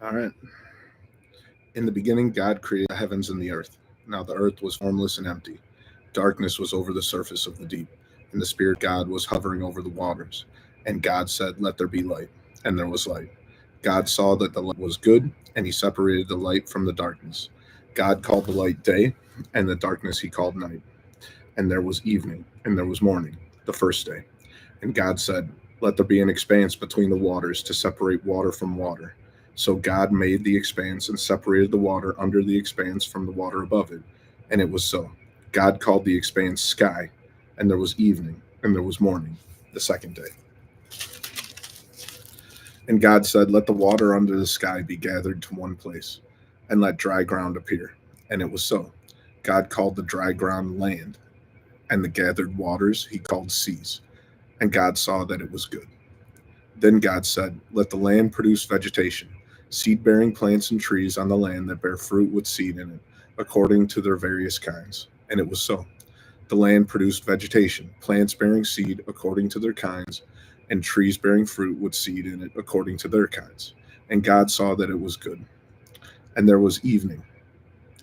All right. In the beginning, God created the heavens and the earth. Now the earth was formless and empty. Darkness was over the surface of the deep, and the Spirit God was hovering over the waters. And God said, "Let there be light." And there was light. God saw that the light was good, and he separated the light from the darkness. God called the light day, and the darkness he called night. And there was evening, and there was morning, the first day. And God said, "Let there be an expanse between the waters to separate water from water." So God made the expanse and separated the water under the expanse from the water above it. And it was so. God called the expanse sky, and there was evening, and there was morning, the second day. And God said, "Let the water under the sky be gathered to one place, and let dry ground appear." And it was so. God called the dry ground land, and the gathered waters he called seas. And God saw that it was good. Then God said, "Let the land produce vegetation, seed bearing plants and trees on the land that bear fruit with seed in it, according to their various kinds." And it was so. The land produced vegetation, plants bearing seed according to their kinds, and trees bearing fruit with seed in it according to their kinds. And God saw that it was good. And there was evening,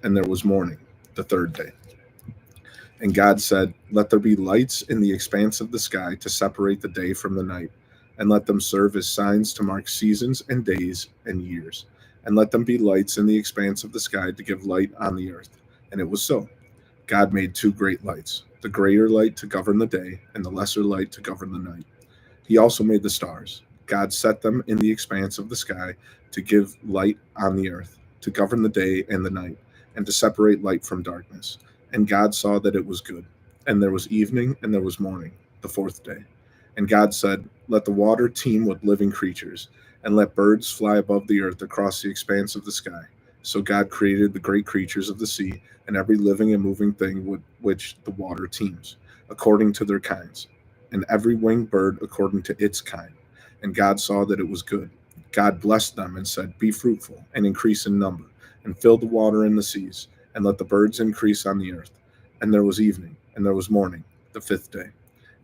and there was morning, the third day. And God said, "Let there be lights in the expanse of the sky to separate the day from the night, and let them serve as signs to mark seasons and days and years. And let them be lights in the expanse of the sky to give light on the earth." And it was so. God made two great lights, the greater light to govern the day, and the lesser light to govern the night. He also made the stars. God set them in the expanse of the sky to give light on the earth, to govern the day and the night, and to separate light from darkness. And God saw that it was good. And there was evening and there was morning, the fourth day. And God said, "Let the water teem with living creatures, and let birds fly above the earth across the expanse of the sky." So God created the great creatures of the sea and every living and moving thing with which the water teems, according to their kinds, and every winged bird according to its kind. And God saw that it was good. God blessed them and said, "Be fruitful and increase in number, and fill the water in the seas, and let the birds increase on the earth." And there was evening, and there was morning, the fifth day.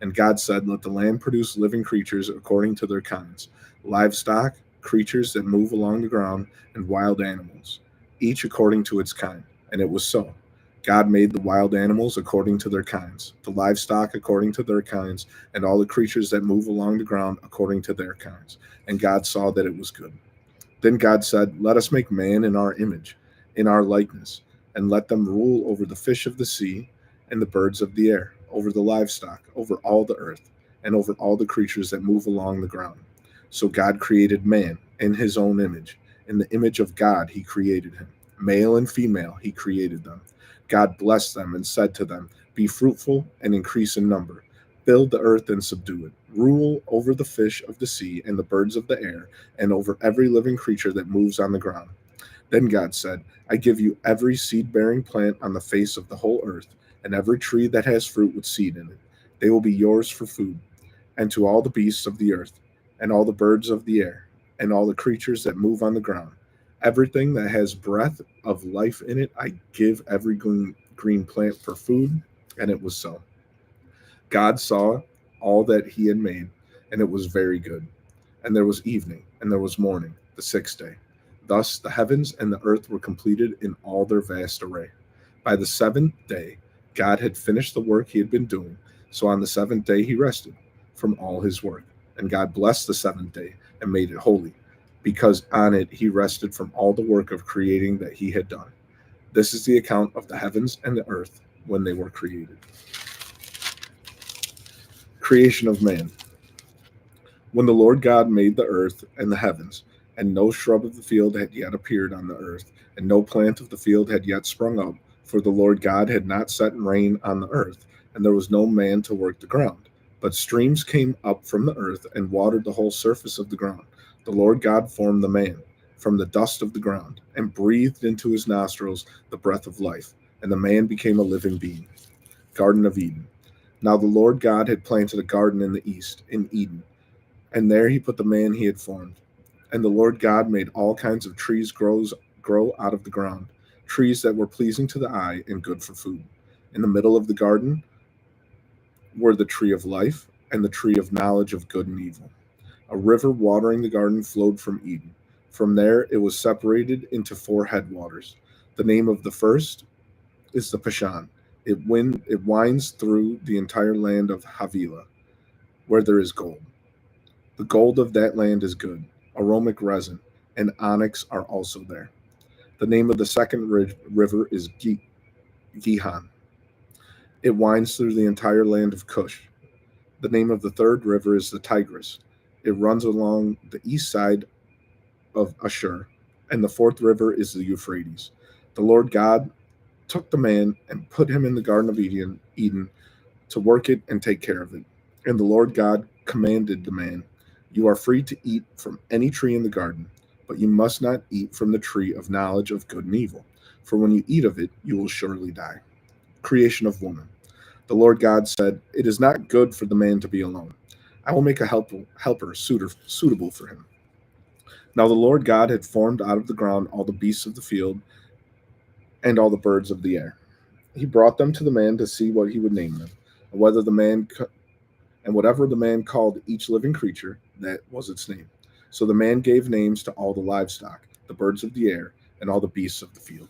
And God said, "Let the land produce living creatures according to their kinds, livestock, creatures that move along the ground, and wild animals, each according to its kind." And it was so. God made the wild animals according to their kinds, the livestock according to their kinds, and all the creatures that move along the ground according to their kinds. And God saw that it was good. Then God said, "Let us make man in our image, in our likeness, and let them rule over the fish of the sea and the birds of the air, over the livestock, over all the earth, and over all the creatures that move along the ground." So God created man in his own image. In the image of God, he created him. Male and female, he created them. God blessed them and said to them, "Be fruitful and increase in number. Fill the earth and subdue it. Rule over the fish of the sea and the birds of the air, and over every living creature that moves on the ground." Then God said, "I give you every seed bearing plant on the face of the whole earth, and every tree that has fruit with seed in it. They will be yours for food. And to all the beasts of the earth, and all the birds of the air, and all the creatures that move on the ground, everything that has breath of life in it, I give every green plant for food." And it was so. God saw all that he had made, and it was very good. And there was evening, and there was morning, the sixth day. Thus the heavens and the earth were completed in all their vast array. By the seventh day, God had finished the work he had been doing. So on the seventh day, he rested from all his work. And God blessed the seventh day and made it holy, because on it he rested from all the work of creating that he had done. This is the account of the heavens and the earth when they were created. Creation of man. When the Lord God made the earth and the heavens, and no shrub of the field had yet appeared on the earth, and no plant of the field had yet sprung up, for the Lord God had not set rain on the earth, and there was no man to work the ground. But streams came up from the earth and watered the whole surface of the ground. The Lord God formed the man from the dust of the ground, and breathed into his nostrils the breath of life, and the man became a living being. Garden of Eden. Now the Lord God had planted a garden in the east, in Eden, and there he put the man he had formed. And the Lord God made all kinds of trees grow out of the ground, trees that were pleasing to the eye and good for food. In the middle of the garden were the tree of life and the tree of knowledge of good and evil. A river watering the garden flowed from Eden. From there, it was separated into four headwaters. The name of the first is the Pishon. It winds through the entire land of Havilah, where there is gold. The gold of that land is good. Aromatic resin and onyx are also there. The name of the second river is Gihon. It winds through the entire land of Cush. The name of the third river is the Tigris. It runs along the east side of Ashur. And the fourth river is the Euphrates. The Lord God took the man and put him in the Garden of Eden to work it and take care of it. And the Lord God commanded the man, "You are free to eat from any tree in the garden, but you must not eat from the tree of knowledge of good and evil, for when you eat of it, you will surely die." Creation of woman. The Lord God said, "It is not good for the man to be alone. I will make a helper suitable for him." Now the Lord God had formed out of the ground all the beasts of the field and all the birds of the air. He brought them to the man to see what he would name them, and whatever the man called each living creature, that was its name. So the man gave names to all the livestock, the birds of the air, and all the beasts of the field.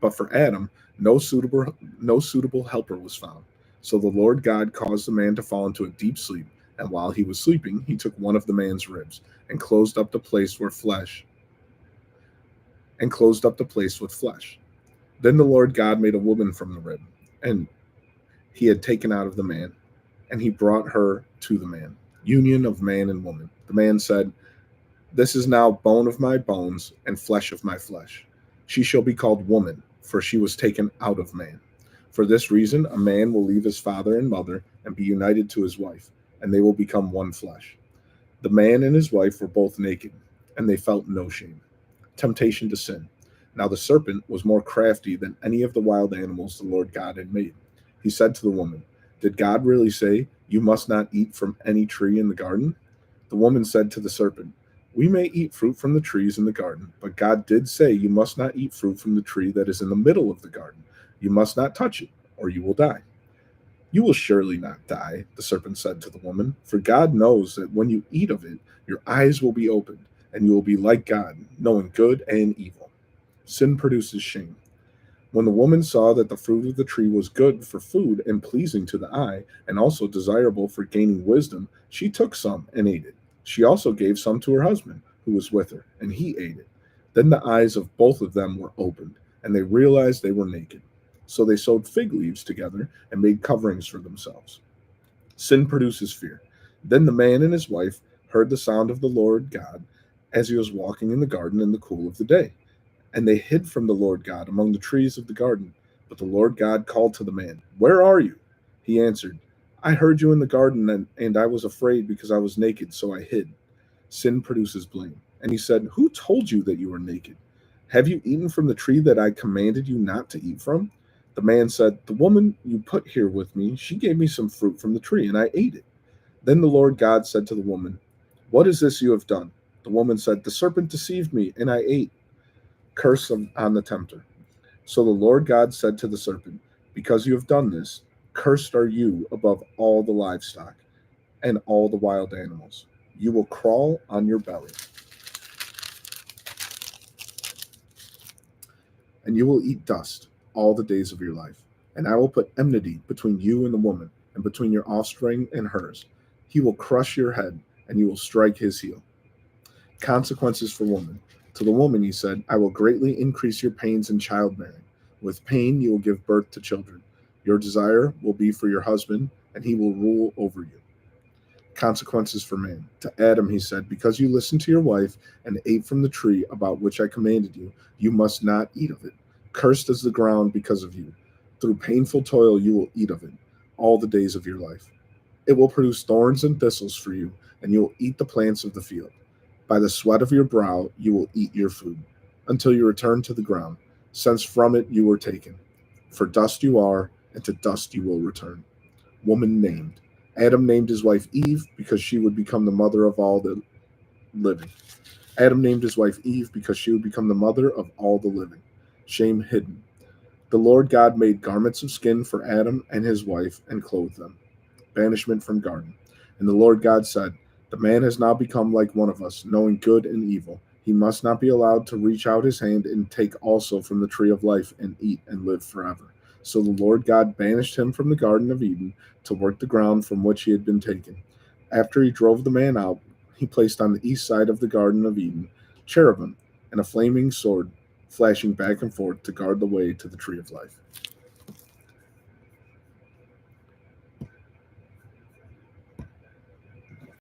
But for Adam, no suitable helper was found. So the Lord God caused the man to fall into a deep sleep, and while he was sleeping, he took one of the man's ribs and closed up the place with flesh. Then the Lord God made a woman from the rib, and he had taken out of the man, and he brought her to the man. Union of man and woman. The man said, "This is now bone of my bones and flesh of my flesh. She shall be called woman, for she was taken out of man. For this reason, a man will leave his father and mother and be united to his wife, and they will become one flesh." The man and his wife were both naked, and they felt no shame. Temptation to sin. Now the serpent was more crafty than any of the wild animals the Lord God had made. He said to the woman, "Did God really say, 'You must not eat from any tree in the garden'?" The woman said to the serpent, "We may eat fruit from the trees in the garden, but God did say, 'You must not eat fruit from the tree that is in the middle of the garden. You must not touch it, or you will die.'" "You will surely not die," the serpent said to the woman, "for God knows that when you eat of it, your eyes will be opened, and you will be like God, knowing good and evil." Sin produces shame. When the woman saw that the fruit of the tree was good for food and pleasing to the eye, and also desirable for gaining wisdom, she took some and ate it. She also gave some to her husband, who was with her, and he ate it. Then the eyes of both of them were opened, and they realized they were naked. So they sewed fig leaves together and made coverings for themselves. Sin produces fear. Then the man and his wife heard the sound of the Lord God as he was walking in the garden in the cool of the day. And they hid from the Lord God among the trees of the garden. But the Lord God called to the man, "Where are you?" He answered, "I heard you in the garden, and I was afraid because I was naked, so I hid." Sin produces blame. And he said, "Who told you that you were naked? Have you eaten from the tree that I commanded you not to eat from?" The man said, "The woman you put here with me, she gave me some fruit from the tree, and I ate it." Then the Lord God said to the woman, "What is this you have done?" The woman said, "The serpent deceived me, and I ate." Curse on the tempter. So the Lord God said to the serpent, "Because you have done this, cursed are you above all the livestock and all the wild animals. You will crawl on your belly, and you will eat dust all the days of your life. And I will put enmity between you and the woman, and between your offspring and hers. He will crush your head, and you will strike his heel." Consequences for woman. To the woman he said, "I will greatly increase your pains in childbearing. With pain you will give birth to children. Your desire will be for your husband, and he will rule over you." Consequences for man. To Adam he said, "Because you listened to your wife and ate from the tree about which I commanded you, you must not eat of it. Cursed is the ground because of you. Through painful toil you will eat of it all the days of your life. It will produce thorns and thistles for you, and you will eat the plants of the field. By the sweat of your brow you will eat your food, until you return to the ground, since from it you were taken. For dust you are, and to dust you will return." Woman named. Adam named his wife Eve because she would become the mother of all the living. Adam named his wife Eve because she would become the mother of all the living. Shame hidden. The Lord God made garments of skin for Adam and his wife and clothed them. Banishment from garden. And the Lord God said, "The man has now become like one of us, knowing good and evil. He must not be allowed to reach out his hand and take also from the tree of life and eat and live forever. So the Lord God banished him from the Garden of Eden to work the ground from which he had been taken. After he drove the man out, he placed on the east side of the Garden of Eden cherubim and a flaming sword flashing back and forth to guard the way to the tree of life.